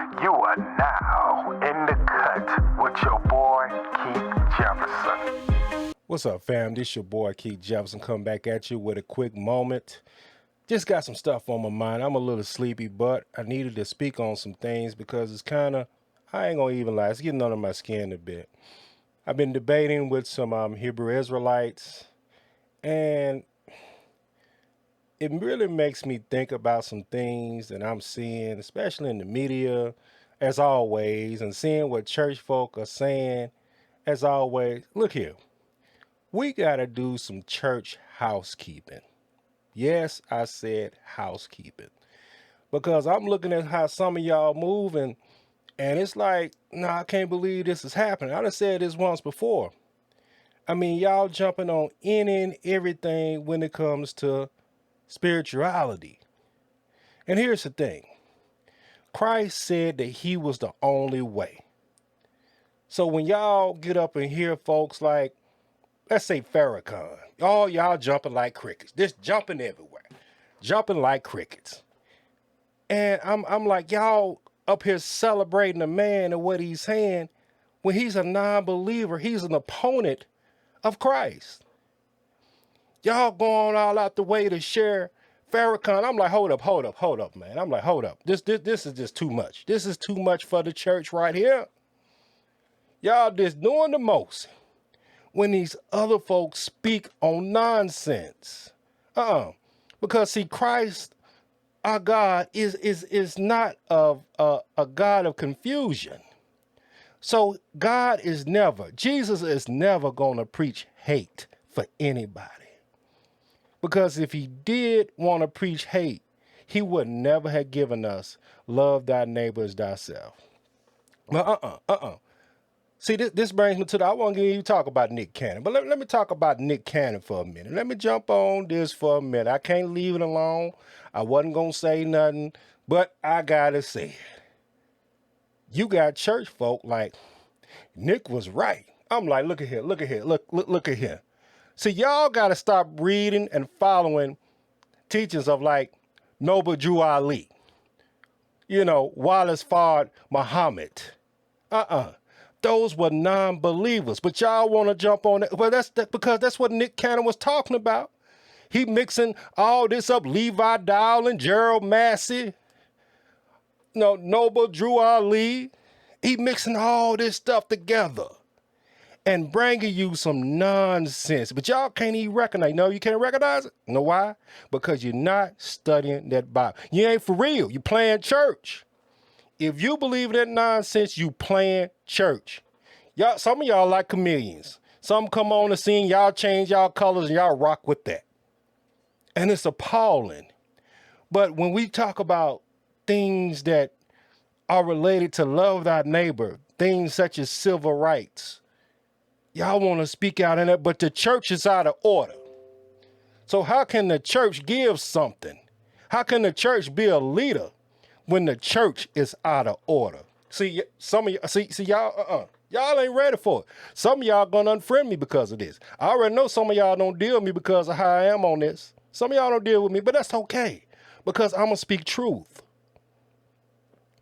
You are now in the cut with your boy, Keith Jefferson. What's up, fam? This your boy, Keith Jefferson, come back at you with a quick moment. Just got some stuff on my mind. I'm a little sleepy, but I needed to speak on some things because it's kind of, I ain't going to even lie, it's getting under my skin a bit. I've been debating with some Hebrew Israelites, and it really makes me think about some things that I'm seeing, especially in the media, as always, and seeing what church folk are saying, as always. Look here, we got to do some church housekeeping. Yes, I said housekeeping. Because I'm looking at how some of y'all moving, and it's like, nah, I can't believe this is happening. I done said this once before. I mean, y'all jumping on any and everything when it comes to spirituality. And here's the thing. Christ said that he was the only way. So when y'all get up and hear folks like, let's say Farrakhan, all y'all jumping like crickets, just jumping everywhere, jumping like crickets. And I'm like, y'all up here celebrating a man and what he's saying when he's a non-believer, he's an opponent of Christ. Y'all going all out the way to share Farrakhan. I'm like, hold up, man. I'm like, hold up. This is just too much. This is too much for the church right here. Y'all just doing the most when these other folks speak on nonsense. Because see, Christ, our God, is not a God of confusion. So Jesus is never going to preach hate for anybody. Because if he did want to preach hate, he would never have given us love thy neighbor as thyself. See, this brings me to I want to hear you talk about Nick Cannon. But let me talk about Nick Cannon for a minute. Let me jump on this for a minute. I can't leave it alone. I wasn't going to say nothing, but I got to say it. You got church folk like, Nick was right. I'm like, look at here. Look at here. See, y'all got to stop reading and following teachings of like Noble Drew Ali, Wallace Fard Muhammad. Those were non-believers, but y'all want to jump on it. Well, because that's what Nick Cannon was talking about. He mixing all this up, Levi Dowling, Gerald Massey, Noble Drew Ali. He mixing all this stuff together and bringing you some nonsense. But y'all can't even recognize. No, you can't recognize it. You know why? Because you're not studying that Bible. You ain't for real. You playing church. If you believe that nonsense, you playing church. Y'all, some of y'all like chameleons. Some come on the scene, y'all change y'all colors and y'all rock with that. And it's appalling. But when we talk about things that are related to love thy neighbor, things such as civil rights, y'all want to speak out in it, but the church is out of order. So how can the church give something? How can the church be a leader when the church is out of order? See, some of y'all, y'all ain't ready for it. Some of y'all gonna unfriend me because of this. I already know some of y'all don't deal with me because of how I am on this. Some of y'all don't deal with me, but that's okay because I'm gonna speak truth.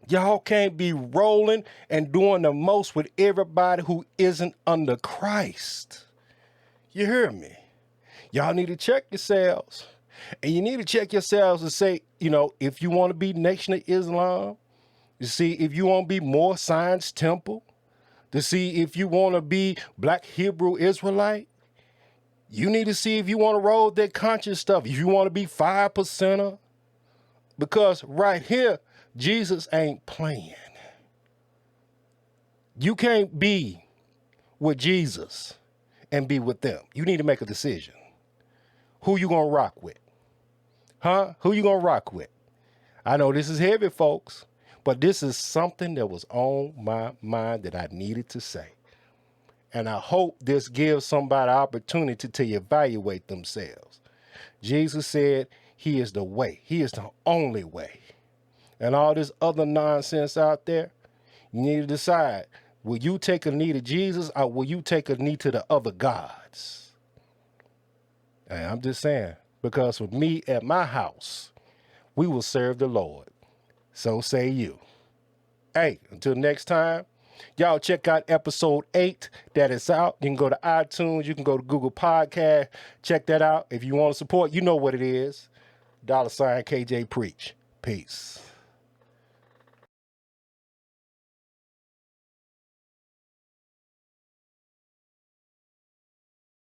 Y'all can't be rolling and doing the most with everybody who isn't under Christ. You hear me? Y'all need to check yourselves. And you need to check yourselves and say, if you want to be Nation of Islam, to see if you want to be more Science Temple, to see if you want to be Black Hebrew Israelite, you need to see if you want to roll that conscious stuff, if you want to be 5%er, because right here, Jesus ain't playing. You can't be with Jesus and be with them. You need to make a decision. Who you gonna rock with? Who you gonna rock with? I know this is heavy, folks, but this is something that was on my mind that I needed to say. And I hope this gives somebody an opportunity to evaluate themselves. Jesus said he is the way. He is the only way. And all this other nonsense out there, you need to decide, will you take a knee to Jesus or will you take a knee to the other gods? And I'm just saying, because with me at my house, we will serve the Lord. So say you. Hey, until next time, y'all check out episode 8 that is out. You can go to iTunes. You can go to Google Podcast. Check that out. If you want to support, you know what it is. $KJ Preach. Peace.